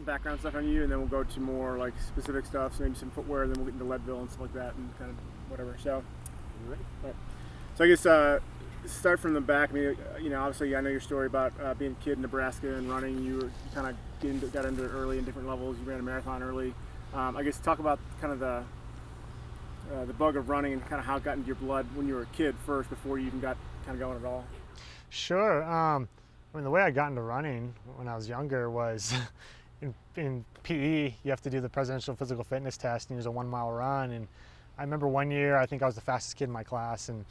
background stuff on you, and then we'll go to more like specific stuff, so maybe some footwear, then we'll get into Leadville and stuff like that, and kind of whatever. So, all right. So I guess start from the back. I mean, obviously I know your story about being a kid in Nebraska and running. You kind of got into it early in different levels. You ran a marathon early. I guess talk about kind of the bug of running and kind of how it got into your blood when you were a kid first, before you even got kind of going at all. Sure. I mean, the way I got into running when I was younger was in PE, you have to do the presidential physical fitness test, and there's a 1 mile run. And I remember one year, I think I was the fastest kid in my class, and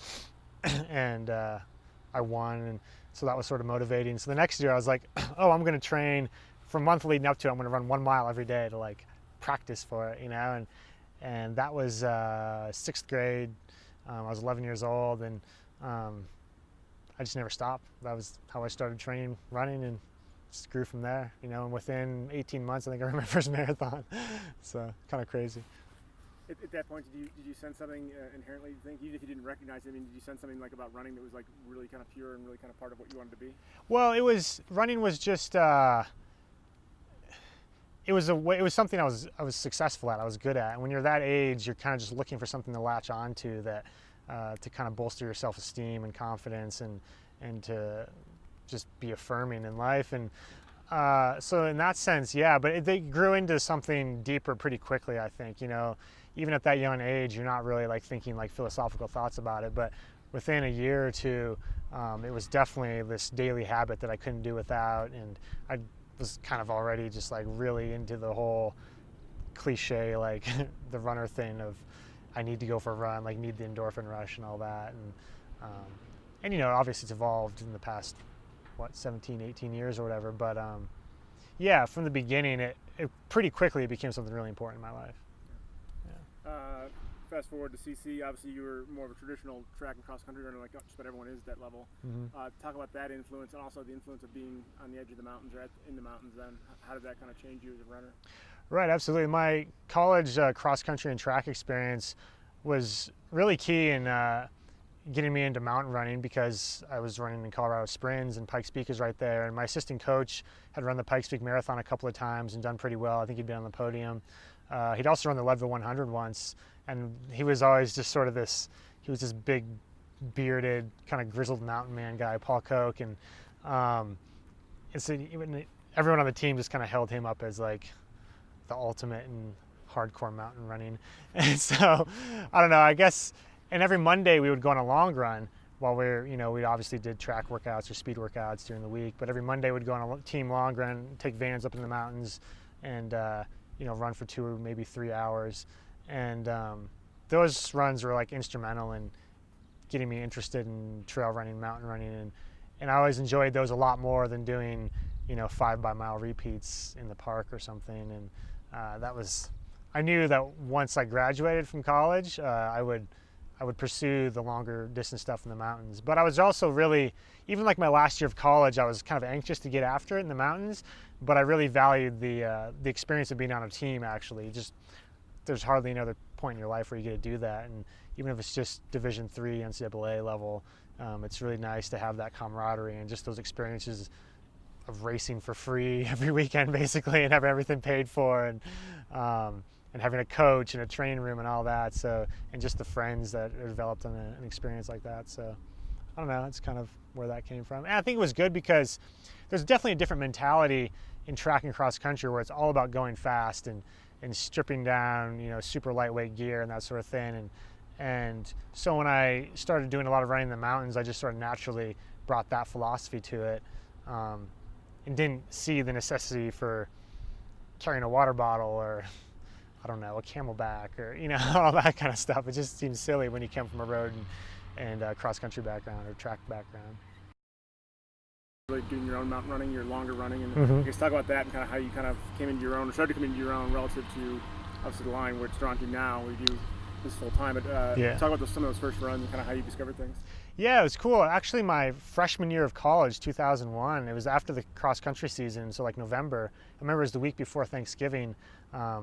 I won. And so that was sort of motivating. So the next year I was like, oh, I'm going to train for a month leading up to it. I'm going to run 1 mile every day to like practice for it, and that was sixth grade. I was 11 years old, and I just never stopped. That was how I started training running, and just grew from there. And within 18 months, I think I ran my first marathon. So kind of crazy. At that point, did you sense something inherently? You think, even if you didn't recognize it, I mean, did you sense something like about running that was like really kind of pure and really kind of part of what you wanted to be? Well, running was just. It was something I was successful at. I was good at. And when you're that age, you're kind of just looking for something to latch onto that to kind of bolster your self-esteem and confidence, and to just be affirming in life. And so in that sense, yeah. But they grew into something deeper pretty quickly, I think. Even at that young age, you're not really like thinking like philosophical thoughts about it. But within a year or two, it was definitely this daily habit that I couldn't do without. And I was kind of already just like really into the whole cliche, like the runner thing of I need to go for a run, like need the endorphin rush and all that. And obviously it's evolved in the past, 17, 18 years or whatever. But yeah, from the beginning, it pretty quickly became something really important in my life. Yeah. Fast forward to CC, obviously you were more of a traditional track and cross country runner, like just about everyone is at that level. Mm-hmm. Talk about that influence, and also the influence of being on the edge of the mountains or in the mountains. Then, how did that kind of change you as a runner? Right, absolutely. My college cross country and track experience was really key in getting me into mountain running, because I was running in Colorado Springs, and Pikes Peak is right there. And my assistant coach had run the Pikes Peak Marathon a couple of times and done pretty well. I think he'd been on the podium. He'd also run the Leadville 100 once. And he was always just sort of he was this big, bearded, kind of grizzled mountain man guy, Paul Koch. And so everyone on the team just kind of held him up as like the ultimate in hardcore mountain running. And so, I don't know, I guess, and every Monday we would go on a long run while we obviously did track workouts or speed workouts during the week. But every Monday we'd go on a team long run, take vans up in the mountains, and run for 2 or maybe 3 hours. And those runs were like instrumental in getting me interested in trail running, mountain running, and I always enjoyed those a lot more than doing 5 by mile repeats in the park or something. And I knew that once I graduated from college, I would pursue the longer distance stuff in the mountains. But I was also really, even like my last year of college, I was kind of anxious to get after it in the mountains, but I really valued the experience of being on a team. Actually, just there's hardly another point in your life where you get to do that. And even if it's just Division III NCAA level, it's really nice to have that camaraderie and just those experiences of racing for free every weekend, basically, and having everything paid for, and having a coach and a training room and all that. So, and just the friends that are developed on an experience like that. So, I don't know, that's kind of where that came from. And I think it was good because there's definitely a different mentality in track and cross country where it's all about going fast and stripping down, super lightweight gear and that sort of thing. And so when I started doing a lot of running in the mountains, I just sort of naturally brought that philosophy to it, and didn't see the necessity for carrying a water bottle or, I don't know, a Camelback or, all that kind of stuff. It just seems silly when you come from a road and cross-country background or track background. Really doing your own mountain running, your longer running, and Mm-hmm. I guess talk about that and kind of how you kind of came into your own, or started to come into your own relative to obviously the line where it's drawn to now. We do this full time, but Yeah. talk about some of those first runs and kind of how you discovered things. Yeah, it was cool. Actually, my freshman year of college, 2001, it was after the cross-country season, so like November. I remember it was the week before Thanksgiving. I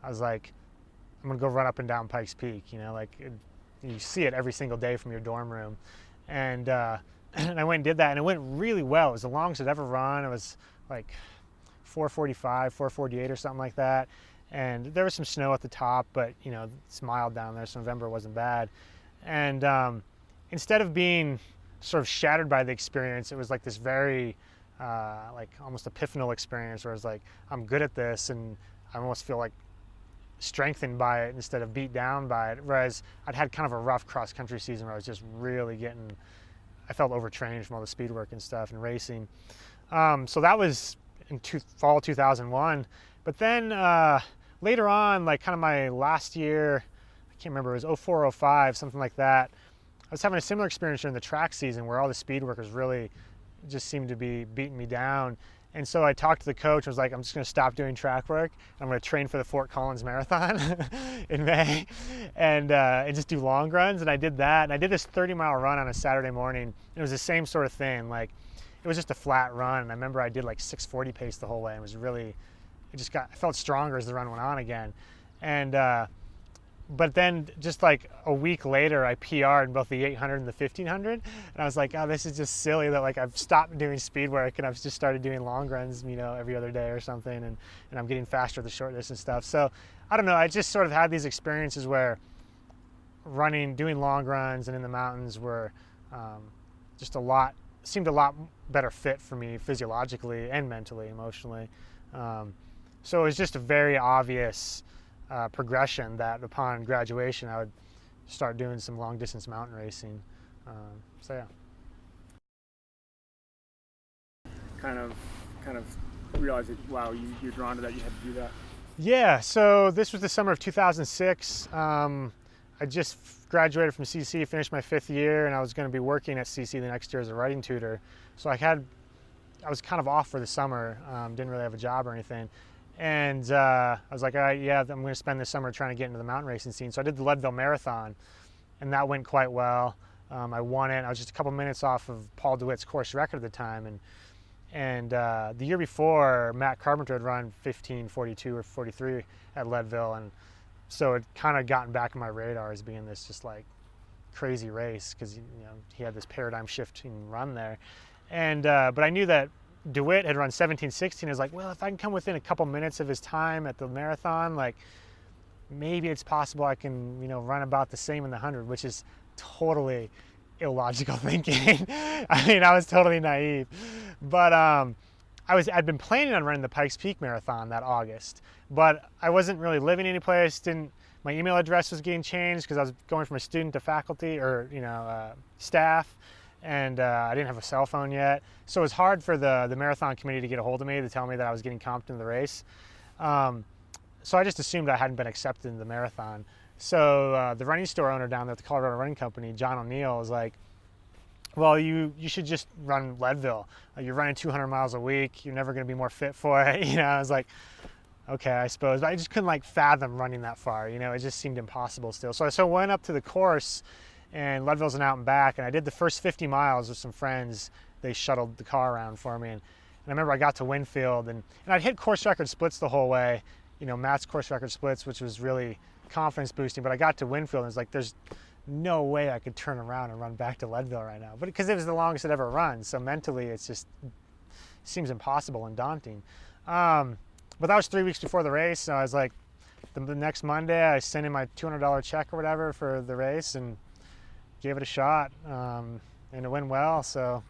was like, I'm going to go run up and down Pikes Peak, you see it every single day from your dorm room. And I went and did that, and it went really well. It was the longest I'd ever run. It was like 445, 448 or something like that. And there was some snow at the top, but you know, it's mild down there, so November wasn't bad. And instead of being sort of shattered by the experience, it was like this very like almost epiphanal experience where it's like, I'm good at this, and I almost feel like strengthened by it instead of beat down by it. Whereas I'd had kind of a rough cross country season where I was just really I felt overtrained from all the speed work and stuff and racing. So that was in fall 2001. But then later on, like kind of my last year, I can't remember, it was 04, 05, something like that. I was having a similar experience during the track season where all the speed workers really just seemed to be beating me down. And so I talked to the coach. I was like, I'm just going to stop doing track work. I'm going to train for the Fort Collins Marathon in May and just do long runs. And I did that. And I did this 30-mile run on a Saturday morning. It was the same sort of thing. Like, it was just a flat run. And I remember I did like 6:40 pace the whole way. And it was really, I felt stronger as the run went on again. And but then just like a week later, I PR'd in both the 800 and the 1500. And I was like, oh, this is just silly that like I've stopped doing speed work and I've just started doing long runs, you know, every other day or something. And I'm getting faster at the short distance stuff. So I don't know. I just sort of had these experiences where doing long runs and in the mountains were just seemed a lot better fit for me physiologically and mentally, emotionally. So it was just a very obvious progression that upon graduation I would start doing some long distance mountain racing. So yeah. Kind of realized that, wow, you're drawn to that, you had to do that. Yeah, so this was the summer of 2006. I just graduated from CC, finished my 5th year, and I was going to be working at CC the next year as a writing tutor. So I was kind of off for the summer, didn't really have a job or anything. And I was like, all right, yeah, I'm going to spend this summer trying to get into the mountain racing scene. So I did the Leadville Marathon, and that went quite well. I won it. I was just a couple minutes off of Paul DeWitt's course record at the time. And the year before, Matt Carpenter had run 15:42 or 43 at Leadville. And so it kind of gotten back on my radar as being this just like crazy race because, you know, he had this paradigm shifting run there. And but I knew that DeWitt had run 17:16. I was like, well, if I can come within a couple minutes of his time at the marathon, like maybe it's possible I can, you know, run about the same in the 100, which is totally illogical thinking. I mean, I was totally naive. But I'd been planning on running the Pikes Peak Marathon that August, but I wasn't really living anyplace. My email address was getting changed because I was going from a student to faculty or, you know, staff. And I didn't have a cell phone yet. So it was hard for the marathon committee to get a hold of me to tell me that I was getting comped in the race. So I just assumed I hadn't been accepted in the marathon. So the running store owner down there at the Colorado Running Company, John O'Neill, was like, well, you should just run Leadville. You're running 200 miles a week. You're never going to be more fit for it. You know, I was like, okay, I suppose. But I just couldn't like fathom running that far. You know, it just seemed impossible still. So I went up to the course, and Leadville's an out and back, and I did the first 50 miles with some friends. They shuttled the car around for me, and I remember I got to Winfield, and I'd hit course record splits the whole way, you know, Matt's course record splits, which was really confidence boosting, but I got to Winfield, and it was like, there's no way I could turn around and run back to Leadville right now, but because it was the longest I'd ever run, so mentally it seems impossible and daunting. But that was 3 weeks before the race, so I was like, the next Monday I sent in my $200 check or whatever for the race, and gave it a shot, and it went well. So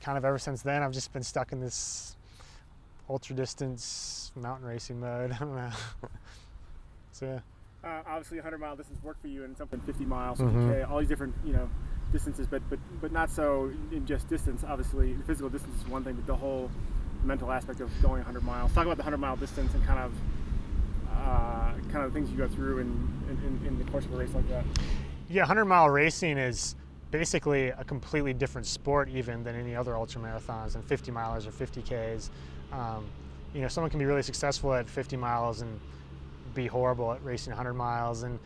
kind of ever since then, I've just been stuck in this ultra distance mountain racing mode. I don't know. So yeah. Obviously 100-mile distance worked for you, and something 50 miles, 50K, all these different, you know, distances, but not so in just distance. Obviously the physical distance is one thing, but the whole mental aspect of going 100 miles. Talk about the 100-mile distance and kind of things you go through in the course of a race like that. Yeah, 100-mile racing is basically a completely different sport even than any other ultra marathons and 50 milers or 50Ks. You know, someone can be really successful at 50 miles and be horrible at racing 100 miles, and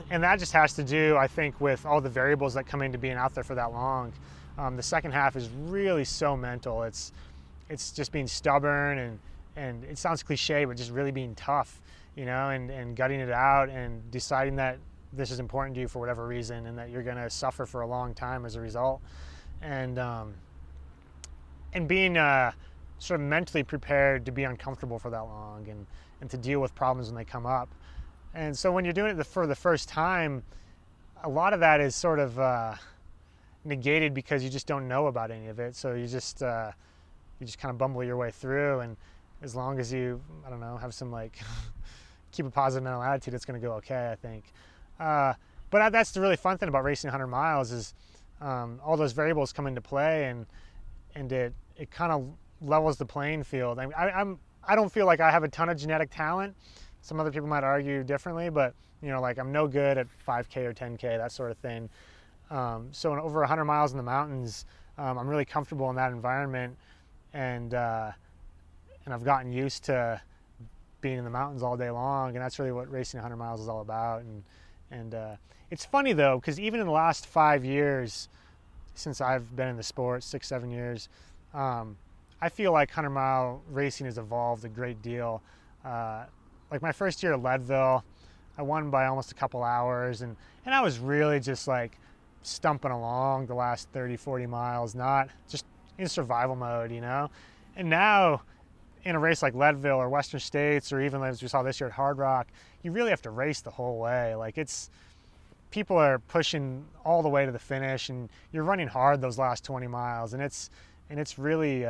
that just has to do, I think, with all the variables that come into being out there for that long. The second half is really so mental. It's just being stubborn and it sounds cliche, but just really being tough, you know, and gutting it out and deciding that this is important to you for whatever reason and that you're going to suffer for a long time as a result. And being sort of mentally prepared to be uncomfortable for that long and to deal with problems when they come up. And so when you're doing it for the first time, a lot of that is sort of negated because you just don't know about any of it. So you just kind of bumble your way through, and as long as you, I don't know, have some like keep a positive mental attitude, it's going to go okay, I think. But that's the really fun thing about racing 100 miles is all those variables come into play, and it kind of levels the playing field. I don't feel like I have a ton of genetic talent. Some other people might argue differently, but like I'm no good at 5K or 10K, that sort of thing. So in over 100 miles in the mountains, I'm really comfortable in that environment, and I've gotten used to being in the mountains all day long, and that's really what racing 100 miles is all about. And it's funny though, because even in the last 5 years, since I've been in the sport, 6-7 years, I feel like 100-mile racing has evolved a great deal. Like my first year at Leadville, I won by almost a couple hours, and I was really just like stumping along the last 30-40 miles, not just in survival mode, And now in a race like Leadville or Western States, or even as we saw this year at Hard Rock, you really have to race the whole way. Like people are pushing all the way to the finish, and you're running hard those last 20 miles, and it's really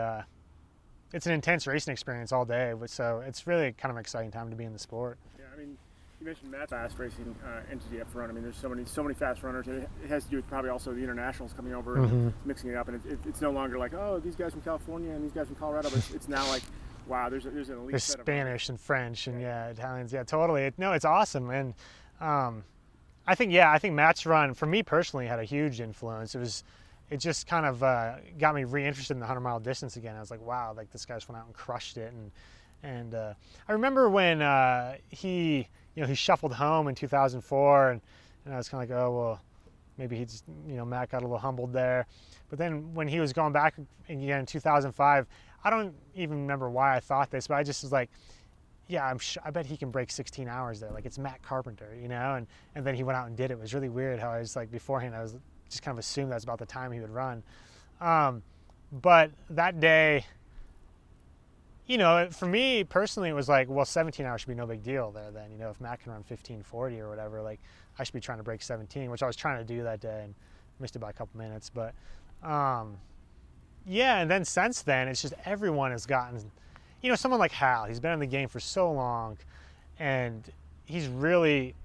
it's an intense racing experience all day. So it's really kind of an exciting time to be in the sport. Yeah, I mean, you mentioned Matt's fast racing entity up front. I mean, there's so many fast runners. It has to do with probably also the internationals coming over and mixing it up, and it's no longer like, oh, these guys from California and these guys from Colorado, but it's now like, wow, there's an elite there's set of Spanish and French and Italians. Yeah, totally. It's awesome. And I think Matt's run for me personally had a huge influence. It just kind of got me reinterested in the 100-mile distance again. I was like, wow, like this guy's went out and crushed it. And I remember when he shuffled home in 2004, and I was kind of like, oh well, maybe he just Matt got a little humbled there. But then when he was going back again in 2005, I don't even remember why I thought this, but I just was like, yeah, I bet he can break 16 hours there. Like it's Matt Carpenter, and then he went out and did it. It was really weird how I was like beforehand I was just kind of assumed that's about the time he would run. But that day, for me personally, it was like, well, 17 hours should be no big deal there then. If Matt can run 15:40 or whatever, like I should be trying to break 17, which I was trying to do that day and missed it by a couple minutes. But yeah, and then since then, it's just everyone has gotten, someone like Hal, he's been in the game for so long, and he's really,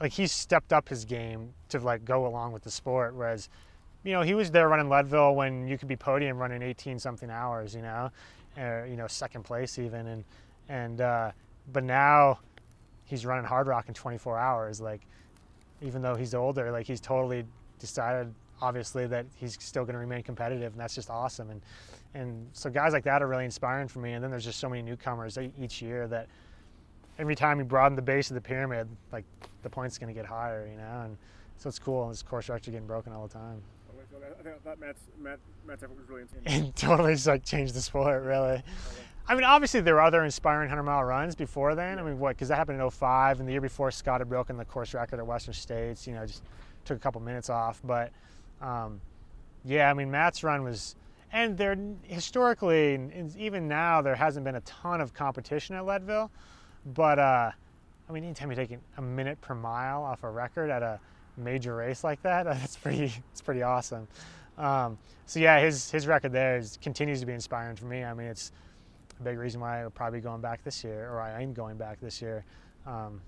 like he's stepped up his game to like go along with the sport, whereas, he was there running Leadville when you could be podium running 18-something hours, second place even, but now he's running Hard Rock in 24 hours. Like, even though he's older, like he's totally decided, obviously, that he's still going to remain competitive, and that's just awesome. And so guys like that are really inspiring for me. And then there's just so many newcomers each year that every time you broaden the base of the pyramid, like the point's going to get higher, and so it's cool. This course are actually getting broken all the time. I thought Matt's effort was really insane. It totally just like changed the sport, really. I mean, obviously there were other inspiring 100-mile runs before then. I mean, because that happened in 05, and the year before Scott had broken the course record at Western States. Just took a couple minutes off. But yeah, I mean, Matt's run was, and there historically, and even now, there hasn't been a ton of competition at Leadville. But I mean, anytime you're taking a minute per mile off a record at a major race like that, it's pretty awesome. So yeah, his record there continues to be inspiring for me. I mean, it's a big reason why I'll probably be going back this year, or I am going back this year. I'm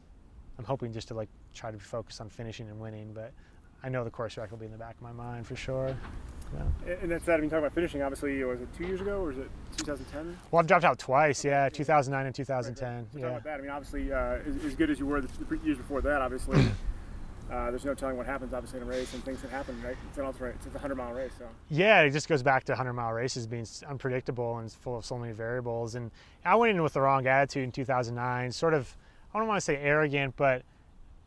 hoping just to like try to focus on finishing and winning, but I know the course record will be in the back of my mind for sure. Yeah. And that's that. I mean, talking about finishing, obviously, was it 2 years ago, or was it 2010? Well, I've dropped out twice, 2009 and 2010. Right. Talking about that, I mean, obviously, as good as you were the years before that, obviously, there's no telling what happens, obviously, in a race, and things can happen, right? It's a 100-mile race, so. Yeah, it just goes back to 100-mile races being unpredictable and full of so many variables. And I went in with the wrong attitude in 2009, sort of, I don't want to say arrogant, but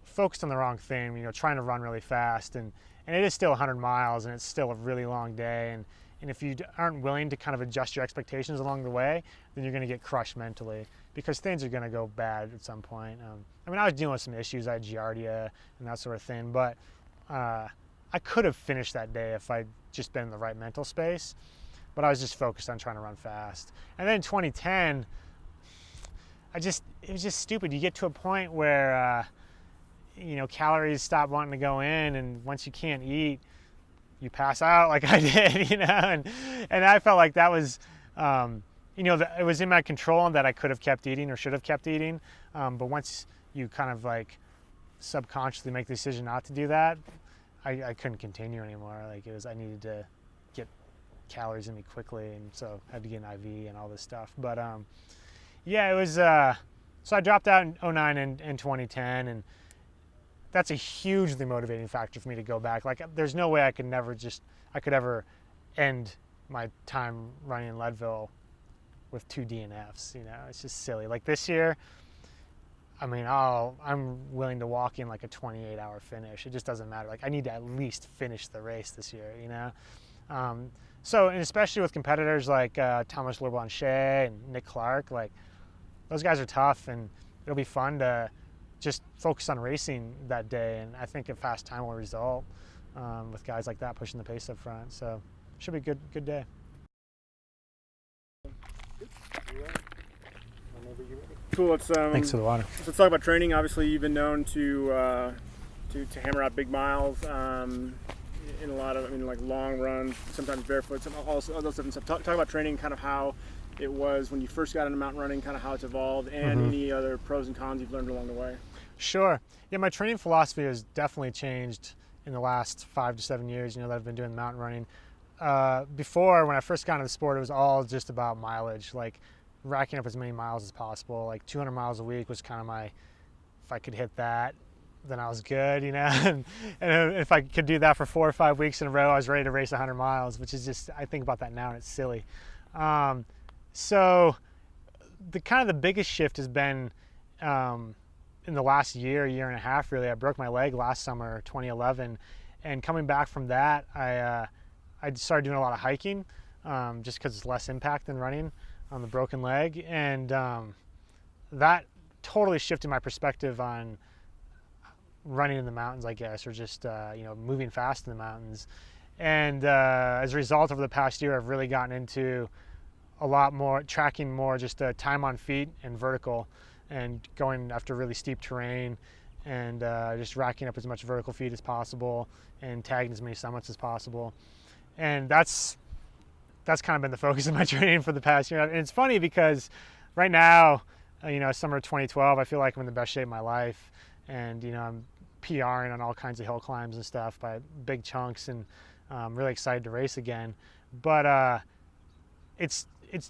focused on the wrong thing, trying to run really fast. And it is still 100 miles, and it's still a really long day. And if you aren't willing to kind of adjust your expectations along the way, then you're going to get crushed mentally, because things are going to go bad at some point. I mean, I was dealing with some issues. I had giardia and that sort of thing, but I could have finished that day if I'd just been in the right mental space. but I was just focused on trying to run fast. And then in 2010, it was just stupid. You get to a point where, calories stop wanting to go in, and once you can't eat, you pass out like I did, and I felt like that was, it was in my control and that I could have kept eating or should have kept eating. But once you kind of like subconsciously make the decision not to do that, I couldn't continue anymore. Like I needed to get calories in me quickly, and so I had to get an IV and all this stuff. But it was, so I dropped out in 2009 and 2010, and that's a hugely motivating factor for me to go back. Like there's no way I could ever end my time running in Leadville with 2 DNFs. It's just silly. Like this year, I mean, I'm willing to walk in like a 28-hour finish. It just doesn't matter. Like I need to at least finish the race this year, So, and especially with competitors like Thomas Leblanchet and Nick Clark, like those guys are tough, and it'll be fun to just focus on racing that day. And I think a fast time will result with guys like that pushing the pace up front. So, should be a good day. Cool. Thanks for the water. Let's talk about training. Obviously, you've been known to hammer out big miles in a lot of, like long runs, sometimes barefoot, all those different stuff. Talk about training, kind of how it was when you first got into mountain running, kind of how it's evolved, and any other pros and cons you've learned along the way. Sure. Yeah, my training philosophy has definitely changed in the last 5 to 7 years. That I've been doing mountain running. Before, when I first got into the sport, it was all just about mileage, like racking up as many miles as possible. Like 200 miles a week was kind of my, if I could hit that, then I was good, and if I could do that for 4 or 5 weeks in a row, I was ready to race 100 miles, which is just, I think about that now and it's silly. So the biggest shift has been in the last year and a half, really. I broke my leg last summer, 2011, and coming back from that, I started doing a lot of hiking, just because it's less impact than running on the broken leg, and that totally shifted my perspective on running in the mountains, I guess, or just moving fast in the mountains. And as a result, over the past year, I've really gotten into a lot more tracking, more just time on feet and vertical, and going after really steep terrain, and just racking up as much vertical feet as possible and tagging as many summits as possible. And that's kind of been the focus of my training for the past year. And it's funny because right now, summer 2012, I feel like I'm in the best shape of my life, and I'm PRing on all kinds of hill climbs and stuff by big chunks, and I'm really excited to race again. But it's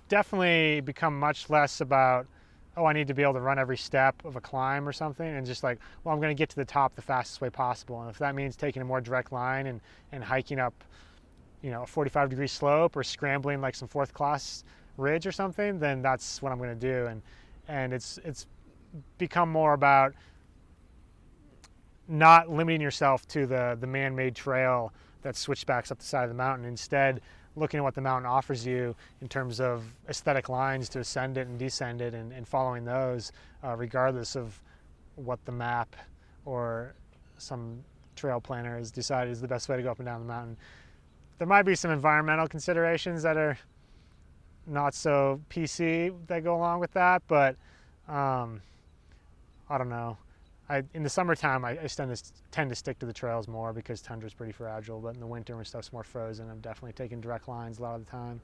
definitely become much less about, I need to be able to run every step of a climb or something, and just like, I'm going to get to the top the fastest way possible. And if that means taking a more direct line and hiking up, a 45-degree slope, or scrambling like some 4th class ridge or something, then that's what I'm going to do. And it's become more about not limiting yourself to the man-made trail that switchbacks up the side of the mountain. Instead, looking at what the mountain offers you in terms of aesthetic lines to ascend it and descend it, and following those, regardless of what the map or some trail planner has decided is the best way to go up and down the mountain. There might be some environmental considerations that are not so PC that go along with that, but I don't know. In the summertime, I tend to stick to the trails more because tundra's pretty fragile, but in the winter when stuff's more frozen, I'm definitely taking direct lines a lot of the time.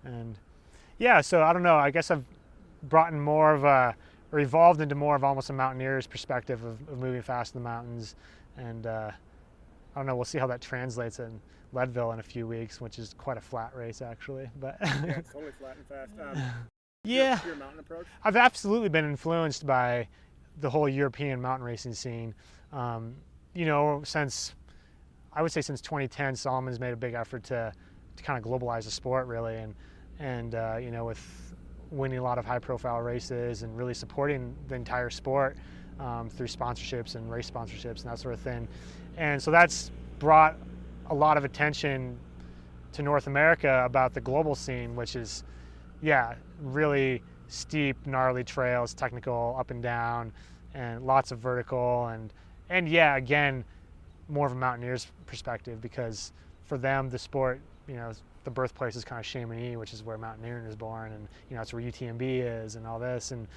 And yeah, so I don't know, I guess I've brought in more of or evolved into more of almost a mountaineer's perspective of moving fast in the mountains. And I don't know, we'll see how that translates in Leadville in a few weeks, which is quite a flat race actually. But yeah, it's totally flat and fast. Yeah, your mountain approach? I've absolutely been influenced by the whole European mountain racing scene. Since 2010, Solomon's made a big effort to kind of globalize the sport, really, and with winning a lot of high-profile races and really supporting the entire sport through sponsorships and race sponsorships and that sort of thing. And so that's brought a lot of attention to North America about the global scene, which is, really steep, gnarly trails, technical, up and down, and lots of vertical, and again, more of a mountaineer's perspective, because for them the sport, the birthplace is kind of Chamonix, which is where mountaineering is born, and that's where UTMB is and all this. And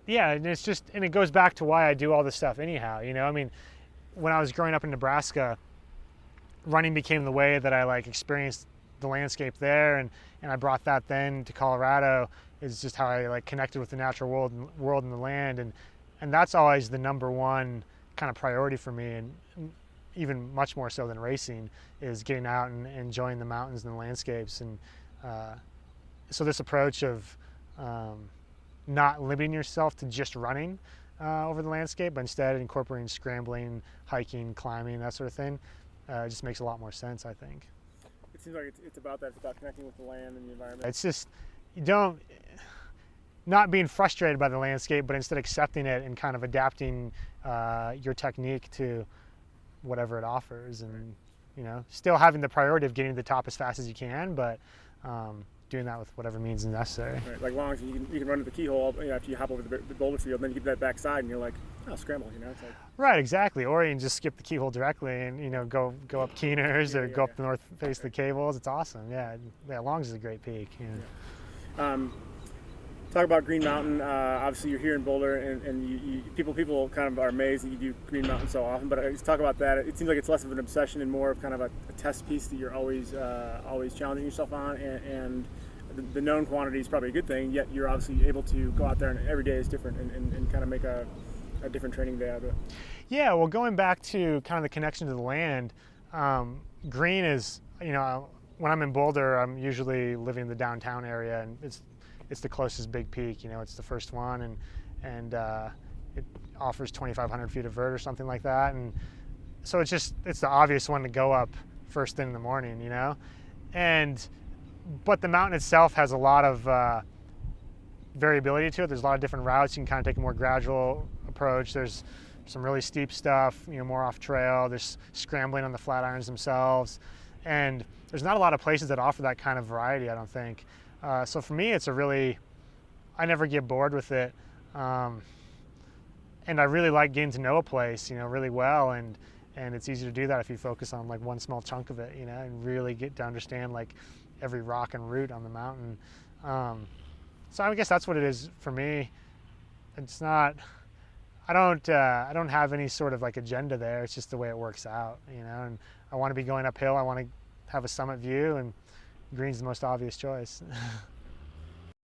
yeah, and it's just, and it goes back to why I do all this stuff anyhow. I mean, when I was growing up in Nebraska, running became the way that I experienced the landscape there, and I brought that then to Colorado. Is just how I connected with the natural world and the land, and that's always the number one kind of priority for me, and even much more so than racing, is getting out and enjoying the mountains and the landscapes. And so this approach of not limiting yourself to just running over the landscape, but instead incorporating scrambling, hiking, climbing, that sort of thing, just makes a lot more sense, I think. It seems like it's about that. It's about connecting with the land and the environment. It's just, not being frustrated by the landscape, but instead accepting it and kind of adapting your technique to whatever it offers, and still having the priority of getting to the top as fast as you can, but doing that with whatever means is necessary. Right. Like long as you can run to the keyhole after you hop over the boulder field, then you get that backside, and you're like, oh, scramble, It's like, right, exactly. Or you can just skip the keyhole directly and go up Keeners or go up the north face of the cables. It's awesome. Yeah, Longs is a great peak. Talk about Green Mountain. Obviously, you're here in Boulder, and you people kind of are amazed that you do Green Mountain so often. But let's talk about that. It seems like it's less of an obsession and more of kind of a test piece that you're always challenging yourself on. And the known quantity is probably a good thing. Yet you're obviously able to go out there, and every day is different, and kind of make a different training day out of it. Yeah. Well, going back to kind of the connection to the land, green is when I'm in Boulder, I'm usually living in the downtown area, and it's the closest big peak. It's the first one, and it offers 2,500 feet of vert or something like that. And so it's the obvious one to go up first thing in the morning, but the mountain itself has a lot of variability to it. There's a lot of different routes. You can kind of take a more gradual approach. There's some really steep stuff, more off trail. There's scrambling on the flat irons themselves. And there's not a lot of places that offer that kind of variety, I don't think. So for me, I never get bored with it. And I really like getting to know a place, really well. And it's easy to do that if you focus on one small chunk of it, and really get to understand every rock and root on the mountain. So I guess that's what it is for me. It's not, I don't have any sort of agenda there. It's just the way it works out, and I want to be going uphill. I want to have a summit view, and green's the most obvious choice.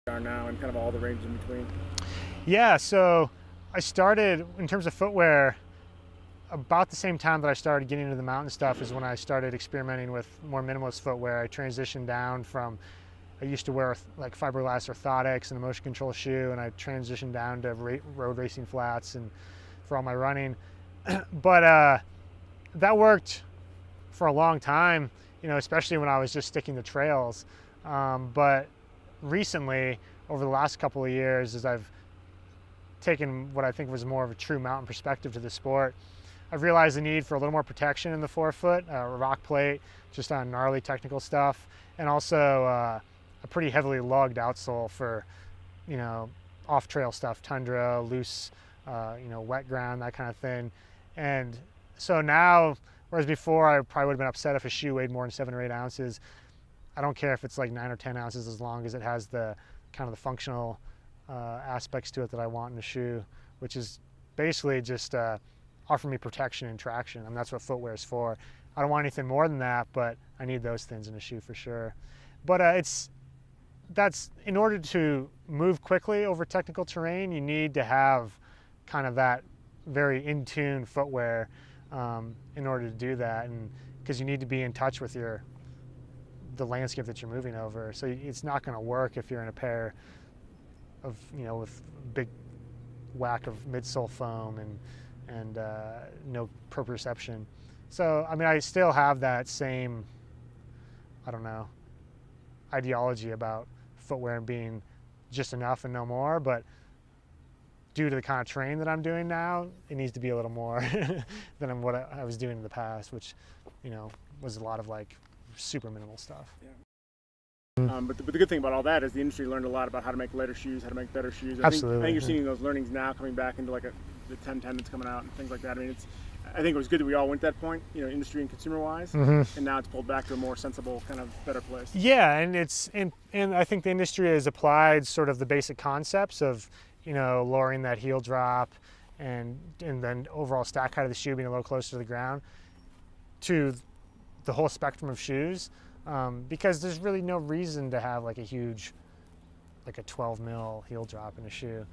Are now and kind of all the range in between. Yeah, so I started, in terms of footwear, about the same time that I started getting into the mountain stuff is when I started experimenting with more minimalist footwear. I transitioned down from, I used to wear fiberglass orthotics and a motion control shoe, and I transitioned down to road racing flats and for all my running. But that worked for a long time, especially when I was just sticking to trails. But recently, over the last couple of years, as I've taken what I think was more of a true mountain perspective to the sport, I've realized the need for a little more protection in the forefoot, a rock plate, just on gnarly technical stuff, and also a pretty heavily lugged outsole for, off-trail stuff, tundra, loose, wet ground, that kind of thing. And so now, whereas before I probably would have been upset if a shoe weighed more than 7 or 8 ounces, I don't care if it's 9 or 10 ounces as long as it has the kind of the functional aspects to it that I want in a shoe, which is basically just offer me protection and traction. I mean, that's what footwear is for. I don't want anything more than that, but I need those things in a shoe for sure. But that's in order to move quickly over technical terrain, you need to have kind of that very in-tune footwear in order to do that, and because you need to be in touch with the landscape that you're moving over. So it's not going to work if you're in a pair of with big whack of midsole foam and no proprioception. So I mean, I still have that same, I don't know, ideology about footwear being just enough and no more, but due to the kind of terrain that I'm doing now, it needs to be a little more than what I was doing in the past, which was a lot of super minimal stuff. Yeah. But the good thing about all that is the industry learned a lot about how to make lighter shoes, how to make better shoes. Absolutely. I think you're seeing those learnings now coming back into like the 1010 that's coming out and things like that. I mean, I think it was good that we all went to that point, industry and consumer wise, and now it's pulled back to a more sensible, kind of better place. Yeah, and I think the industry has applied sort of the basic concepts of, lowering that heel drop and then overall stack height of the shoe being a little closer to the ground to the whole spectrum of shoes, because there's really no reason to have like a huge, like a 12 mil heel drop in a shoe,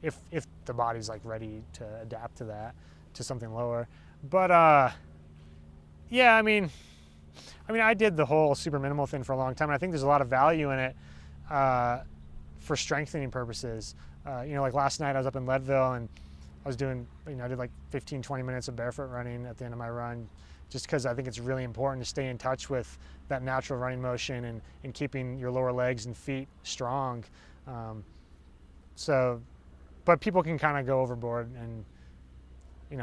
if the body's like ready to adapt to that, to something lower. But yeah, I mean I did the whole super minimal thing for a long time, and I think there's a lot of value in it for strengthening purposes. Like last night I was up in Leadville and I was doing, I did like 15-20 minutes of barefoot running at the end of my run, just because I think it's really important to stay in touch with that natural running motion and keeping your lower legs and feet strong. But people can kind of go overboard, and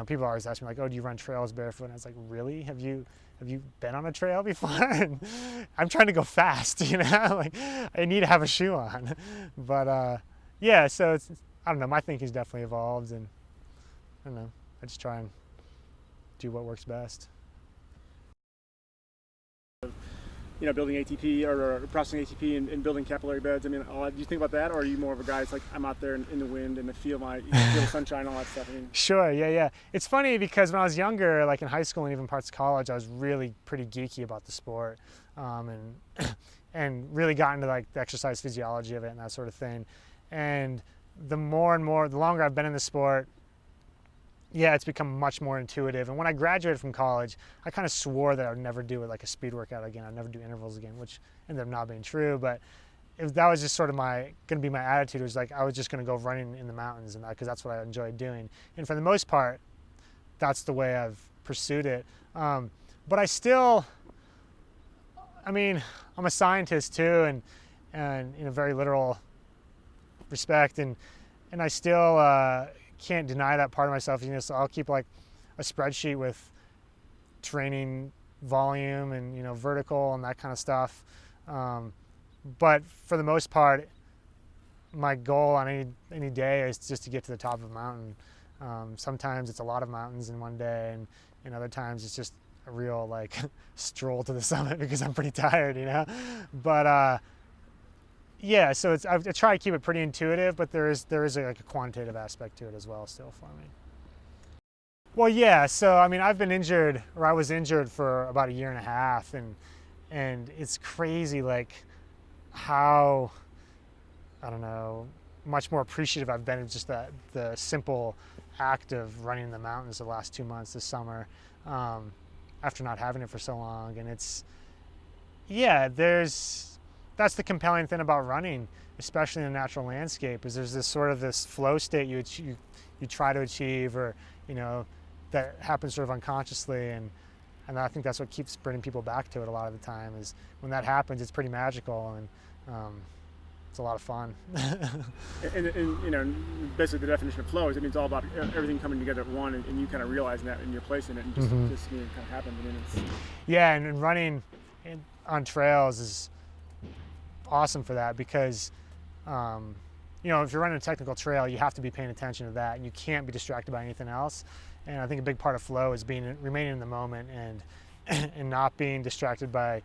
people always ask me like, oh, do you run trails barefoot? And I was like, really? Have you been on a trail before? And I'm trying to go fast, like I need to have a shoe on. But yeah, so I don't know, my thinking's definitely evolved, and I don't know, I just try and do what works best. Building ATP or processing ATP and building capillary beds. I mean, do you think about that, or are you more of a guy that's like, I'm out there in the wind and I feel the sunshine, all that stuff? I mean, Sure, yeah. It's funny because when I was younger, like in high school and even parts of college, I was really pretty geeky about the sport, and really got into like the exercise physiology of it and that sort of thing. And the longer I've been in the sport, yeah, it's become much more intuitive. And when I graduated from college, I kind of swore that I would never do it like a speed workout again. I'd never do intervals again, which ended up not being true. But that was just sort of going to be my attitude. It was like I was just going to go running in the mountains, and because that's what I enjoyed doing. And for the most part, that's the way I've pursued it. But I'm a scientist too, and in a very literal respect, and I still can't deny that part of myself. So I'll keep like a spreadsheet with training volume and vertical and that kind of stuff. But for the most part, my goal on any day is just to get to the top of a mountain. Sometimes it's a lot of mountains in one day, and other times it's just a real like stroll to the summit because I'm pretty tired, But yeah, so I try to keep it pretty intuitive, but there is a quantitative aspect to it as well still for me. Well, yeah, so I was injured for about a year and a half, and it's crazy like how, I don't know, much more appreciative I've been of just the simple act of running in the mountains the last 2 months this summer, after not having it for so long. And that's the compelling thing about running, especially in a natural landscape, is there's this flow state you try to achieve, or that happens sort of unconsciously, and I think that's what keeps bringing people back to it a lot of the time. Is when that happens, it's pretty magical, and it's a lot of fun. and basically the definition of flow is it's all about everything coming together at one, and you kind of realizing that and your place in it, and just kind of happens. Yeah, and running on trails is awesome for that, because if you're running a technical trail, you have to be paying attention to that, and you can't be distracted by anything else. And I think a big part of flow is remaining in the moment and not being distracted by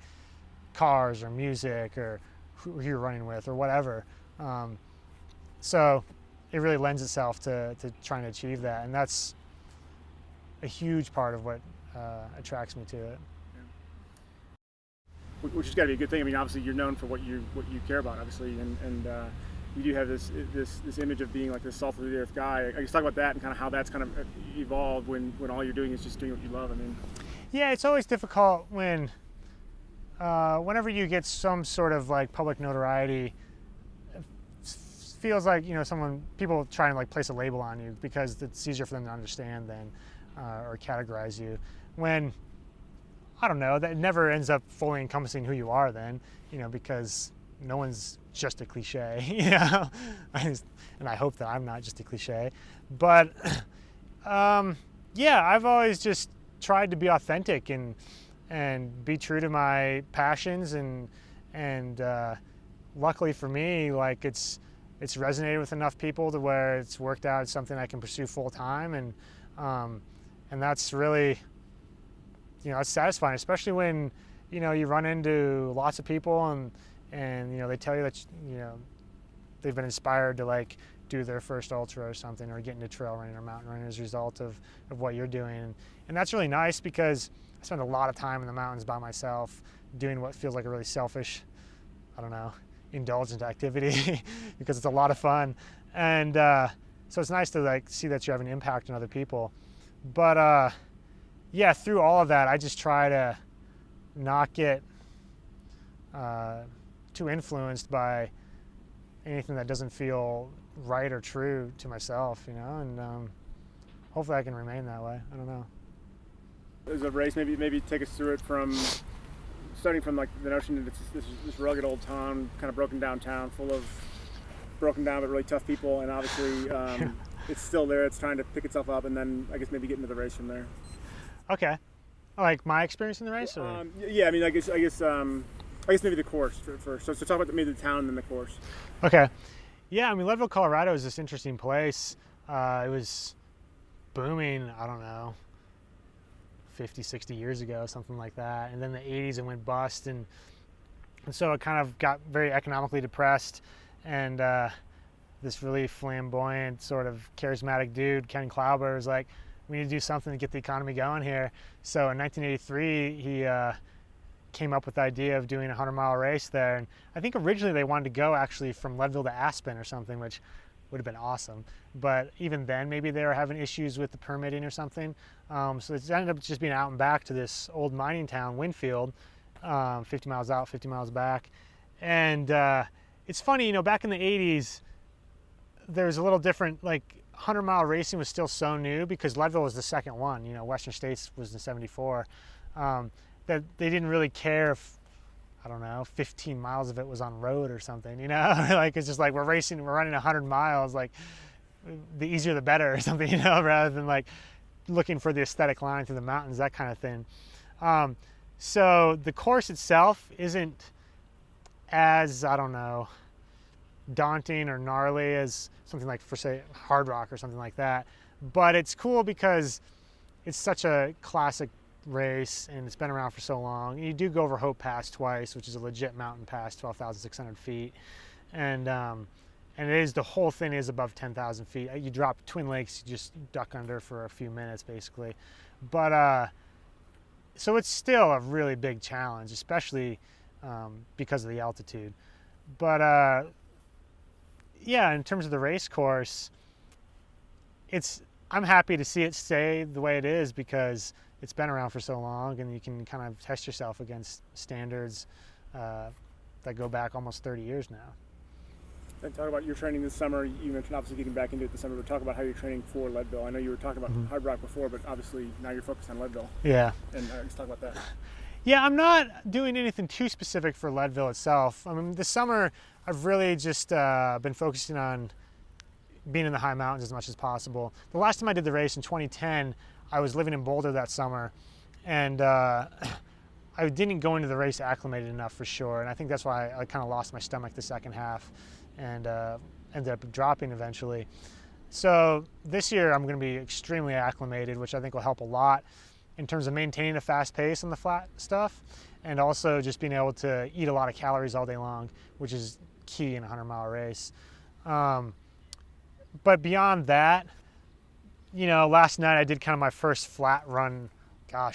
cars or music or who you're running with or whatever. So it really lends itself to trying to achieve that, and that's a huge part of what attracts me to it. Which has got to be a good thing. Obviously you're known for what you care about, obviously, and you do have this image of being like this salt of the earth guy. I guess talk about that and kind of how that's kind of evolved when all you're doing is just doing what you love. Yeah, it's always difficult when whenever you get some sort of like public notoriety, it feels like people try and like place a label on you because it's easier for them to understand than or categorize you. When I don't know, that never ends up fully encompassing who you are then, because no one's just a cliche, and I hope that I'm not just a cliche. But yeah, I've always just tried to be authentic and be true to my passions, and and luckily for me, like it's resonated with enough people to where it's worked out as something I can pursue full time, and that's really, it's satisfying, especially when you run into lots of people and they tell you that they've been inspired to like do their first ultra or something, or get into trail running or mountain running as a result of what you're doing, and that's really nice because I spend a lot of time in the mountains by myself doing what feels like a really selfish, I don't know, indulgent activity because it's a lot of fun, and so it's nice to like see that you have an impact on other people. But yeah, through all of that, I just try to not get too influenced by anything that doesn't feel right or true to myself, and hopefully I can remain that way. I don't know. As a race, maybe take us through it from starting from like the notion that it's this rugged old town, kind of broken down town, full of broken down but really tough people, and obviously it's still there. It's trying to pick itself up, and then I guess maybe get into the race from there. Okay, like my experience in the race, or? Yeah, I mean, I guess maybe the course first. So talk about maybe the town and then the course. Okay, yeah, I mean, Leadville, Colorado is this interesting place. It was booming, I don't know, 50, 60 years ago, something like that. And then the 80s it went bust, and so it kind of got very economically depressed, and this really flamboyant, sort of charismatic dude, Ken Klauber, was like, we need to do something to get the economy going here. So in 1983, he came up with the idea of doing a 100-mile race there. And I think originally they wanted to go actually from Leadville to Aspen or something, which would have been awesome. But even then, maybe they were having issues with the permitting or something. So it ended up just being out and back to this old mining town, Winfield, 50 miles out, 50 miles back. And it's funny, back in the 80s, there was a little different, like 100-mile racing was still so new because Leadville was the second one. Western States was in '74. That they didn't really care if, I don't know, 15 miles of it was on road or something, like it's just like we're running 100 miles, like the easier the better or something, rather than like looking for the aesthetic line through the mountains, that kind of thing. So the course itself isn't as, I don't know, daunting or gnarly as something like, for say, Hard Rock or something like that. But it's cool because it's such a classic race and it's been around for so long. You do go over Hope Pass twice, which is a legit mountain pass, 12,600 feet. And it is, the whole thing is above 10,000 feet. You drop Twin Lakes, you just duck under for a few minutes basically. But so it's still a really big challenge, especially because of the altitude. But yeah, in terms of the race course, I'm happy to see it stay the way it is because it's been around for so long, and you can kind of test yourself against standards that go back almost 30 years now. And talk about your training this summer. You mentioned obviously getting back into it this summer, but talk about how you're training for Leadville. I know you were talking about Hard Rock before, but obviously now you're focused on Leadville. Yeah. And let's talk about that. Yeah, I'm not doing anything too specific for Leadville itself. I mean, this summer I've really just been focusing on being in the high mountains as much as possible. The last time I did the race in 2010, I was living in Boulder that summer, and I didn't go into the race acclimated enough for sure, and I think that's why I kind of lost my stomach the second half and ended up dropping eventually. So this year I'm going to be extremely acclimated, which I think will help a lot in terms of maintaining a fast pace on the flat stuff, and also just being able to eat a lot of calories all day long, which is key in a 100-mile race. But beyond that, last night I did kind of my first flat run,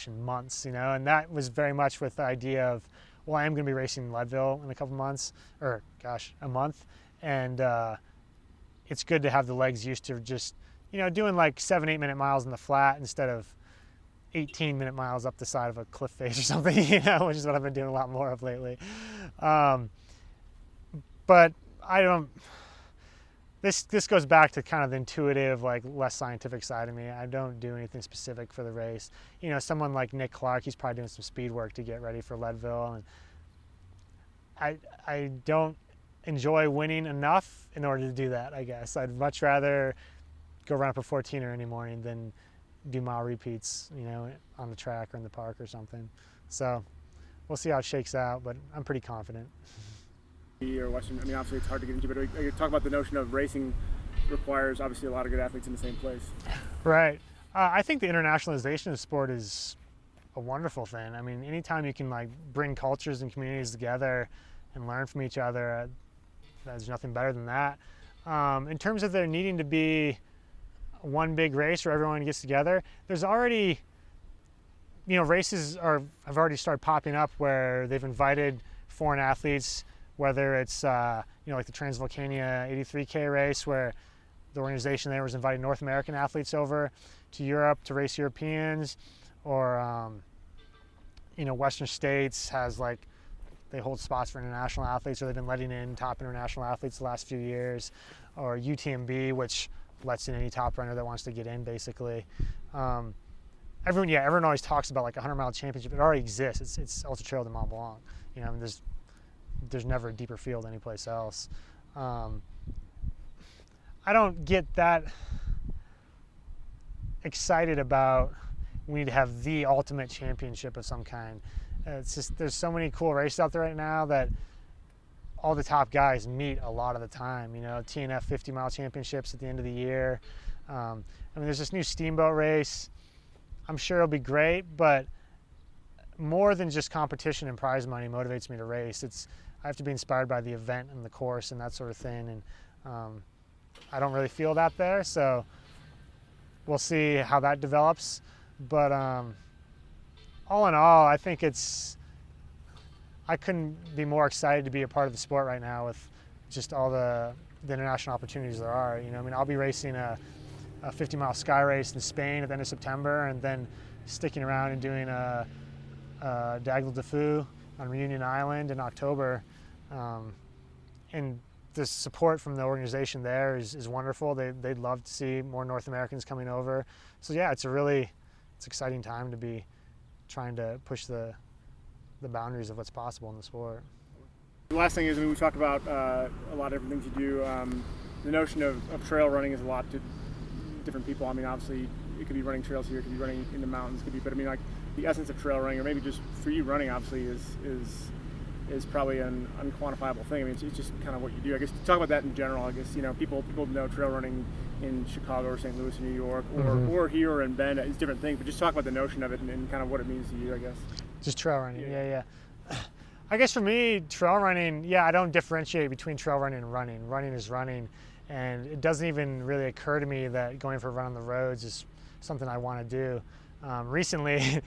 in months, and that was very much with the idea of, well, I am going to be racing Leadville in a couple months, or a month, and it's good to have the legs used to just, doing like 7-8 minute miles in the flat instead of 18-minute miles up the side of a cliff face or something, which is what I've been doing a lot more of lately. But I don't. This goes back to kind of the intuitive, like less scientific side of me. I don't do anything specific for the race. Someone like Nick Clark, he's probably doing some speed work to get ready for Leadville, and I don't enjoy winning enough in order to do that, I guess. I'd much rather go run up a 14er any morning than do mile repeats, on the track or in the park or something. So we'll see how it shakes out, but I'm pretty confident. Or Western, I mean, obviously it's hard to get into, but talk about the notion of racing requires obviously a lot of good athletes in the same place. Right. I think the internationalization of sport is a wonderful thing. I mean, anytime you can like bring cultures and communities together and learn from each other, there's nothing better than that. In terms of there needing to be one big race where everyone gets together, there's already, races have already started popping up where they've invited foreign athletes, whether it's like the Transvolcania 83K race where the organization there was inviting North American athletes over to Europe to race Europeans, or Western States has they hold spots for international athletes, or they've been letting in top international athletes the last few years, or UTMB, which lets in any top runner that wants to get in, basically. Everyone always talks about like a 100-mile championship. It already exists. It's Ultra Trail de Mont Blanc. There's never a deeper field anyplace else. I don't get that excited about we need to have the ultimate championship of some kind. It's just there's so many cool races out there right now that all the top guys meet a lot of the time. TNF 50-mile championships at the end of the year. There's this new steamboat race. I'm sure it'll be great, but more than just competition and prize money motivates me to race. I have to be inspired by the event and the course and that sort of thing. And I don't really feel that there, so we'll see how that develops. But all in all, I think I couldn't be more excited to be a part of the sport right now with just all the international opportunities there are. I'll be racing a 50-mile sky race in Spain at the end of September, and then sticking around and doing a Dagle de Fou on Reunion Island in October. And the support from the organization there is wonderful. They'd love to see more North Americans coming over. So yeah, it's exciting time to be trying to push the boundaries of what's possible in the sport. The last thing is, we talk about a lot of different things you do. The notion of trail running is a lot to different people. Obviously it could be running trails here, it could be running in the mountains, but the essence of trail running, or maybe just for you running, obviously is probably an unquantifiable thing. It's just kind of what you do. I guess talk about that in general. I guess people know trail running in Chicago or St. Louis or New York or here or in Bend is different things, but just talk about the notion of it and kind of what it means to you, I guess. Just trail running, yeah. I guess for me, trail running, I don't differentiate between trail running and running. Running is running, and it doesn't even really occur to me that going for a run on the roads is something I want to do. Recently,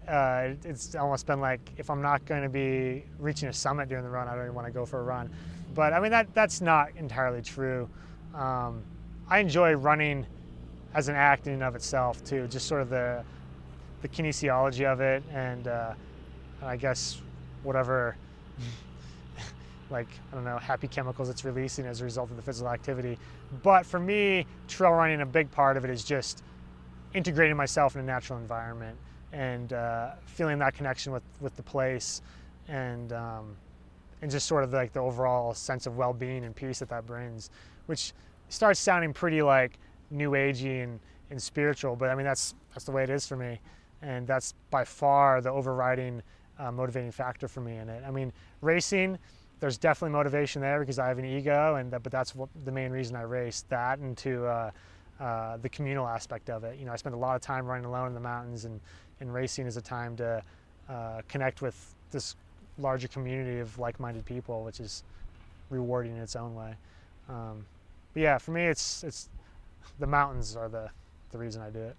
it's almost been like, if I'm not going to be reaching a summit during the run, I don't even want to go for a run. But that's not entirely true. I enjoy running as an act in and of itself too, just sort of the kinesiology of it, and I guess whatever happy chemicals it's releasing as a result of the physical activity. But for me, trail running, a big part of it is just integrating myself in a natural environment and feeling that connection with the place, and just sort of the overall sense of well-being and peace that brings, which starts sounding pretty new agey and spiritual, but that's the way it is for me, and that's by far the overriding motivating factor for me in it. Racing, there's definitely motivation there because I have an ego, but that's the main reason I race. That, and to the communal aspect of it. I spend a lot of time running alone in the mountains, and racing is a time to connect with this larger community of like-minded people, which is rewarding in its own way. But yeah, for me, it's the mountains are the reason I do it.